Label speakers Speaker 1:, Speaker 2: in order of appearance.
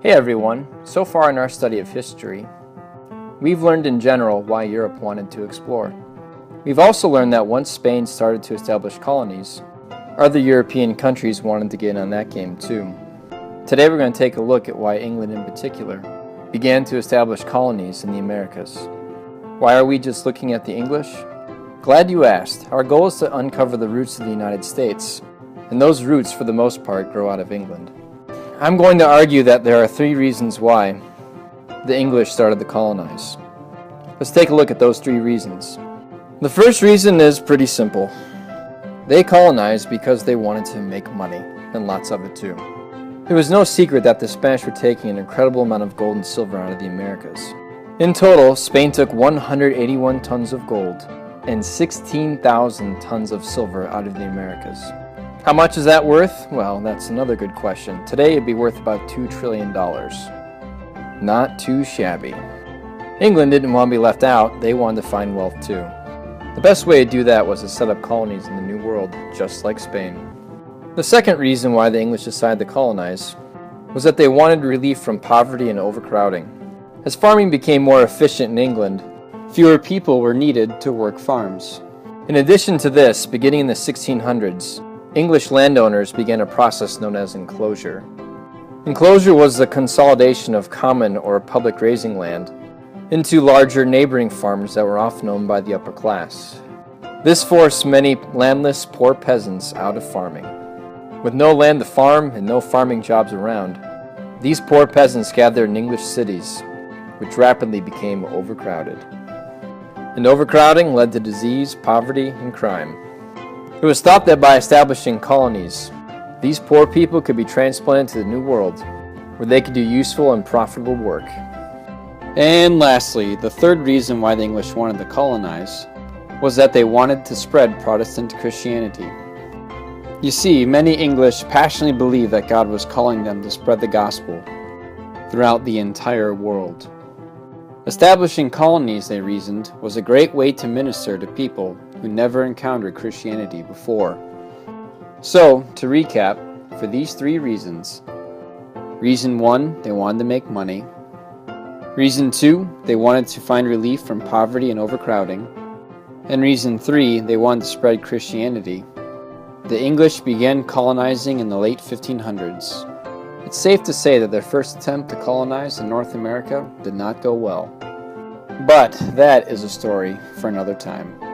Speaker 1: Hey everyone, so far in our study of history, we've learned in general why Europe wanted to explore. We've also learned that once Spain started to establish colonies, other European countries wanted to get in on that game too. Today we're going to take a look at why England in particular began to establish colonies in the Americas. Why are we just looking at the English? Glad you asked. Our goal is to uncover the roots of the United States, and those roots for the most part grow out of England. I'm going to argue that there are three reasons why the English started to colonize. Let's take a look at those three reasons. The first reason is pretty simple. They colonized because they wanted to make money, and lots of it too. It was no secret that the Spanish were taking an incredible amount of gold and silver out of the Americas. In total, Spain took 181 tons of gold and 16,000 tons of silver out of the Americas. How much is that worth? Well, that's another good question. Today it'd be worth about $2 trillion. Not too shabby. England didn't want to be left out, they wanted to find wealth too. The best way to do that was to set up colonies in the New World, just like Spain. The second reason why the English decided to colonize was that they wanted relief from poverty and overcrowding. As farming became more efficient in England, fewer people were needed to work farms. In addition to this, beginning in the 1600s, English landowners began a process known as enclosure. Enclosure was the consolidation of common or public grazing land into larger neighboring farms that were often owned by the upper class. This forced many landless, poor peasants out of farming. With no land to farm and no farming jobs around, these poor peasants gathered in English cities, which rapidly became overcrowded. And overcrowding led to disease, poverty, and crime. It was thought that by establishing colonies, these poor people could be transplanted to the New World, where they could do useful and profitable work. And lastly, the third reason why the English wanted to colonize was that they wanted to spread Protestant Christianity. You see, many English passionately believed that God was calling them to spread the gospel throughout the entire world. Establishing colonies, they reasoned, was a great way to minister to people who never encountered Christianity before. So, to recap, for these three reasons: Reason 1, they wanted to make money. Reason 2, they wanted to find relief from poverty and overcrowding. And Reason 3, they wanted to spread Christianity. The English began colonizing in the late 1500s. It's safe to say that their first attempt to colonize in North America did not go well. But that is a story for another time.